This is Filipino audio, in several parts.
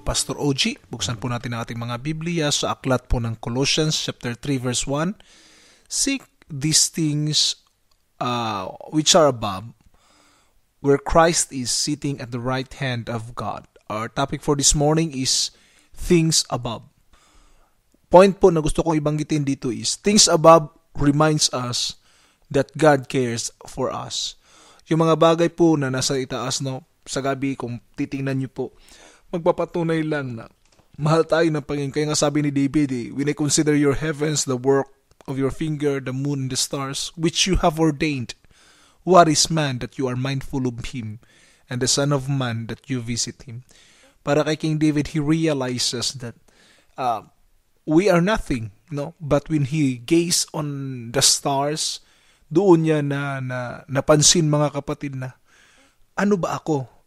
Pastor OG. Buksan po natin ang ating mga Biblia sa aklat po ng Colossians chapter 3 verse 1. Seek these things which are above, where Christ is sitting at the right hand of God. Our topic for this morning is things above. Point po na gusto kong ibanggitin dito is things above reminds us that God cares for us. Yung mga bagay po na nasa itaas, no, sa gabi, kung titingnan nyo po, magpapatunay lang na mahal tayo ng Panginoon. Kaya nga sabi ni David, when I consider your heavens, the work of your finger, the moon and the stars, which you have ordained, what is man that you are mindful of him, and the son of man that you visit him? Para kay King David, he realizes that we are nothing, no? But when he gazed on the stars, doon niya napansin, mga kapatid, na ano ba ako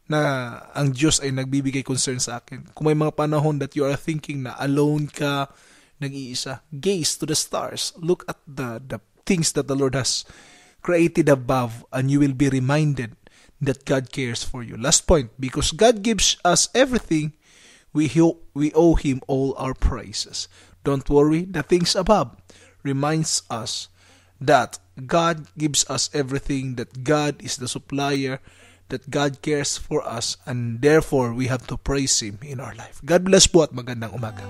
na ang Diyos ay nagbibigay concern sa akin? Kung may mga panahon that you are thinking na alone ka, nag-iisa, gaze to the stars. Look at the things that the Lord has created above, and you will be reminded that God cares for you. Last point, because God gives us everything, we owe Him all our praises. Don't worry, the things above reminds us that God gives us everything, that God is the supplier, that God cares for us, and therefore we have to praise Him in our life. God bless po at magandang umaga.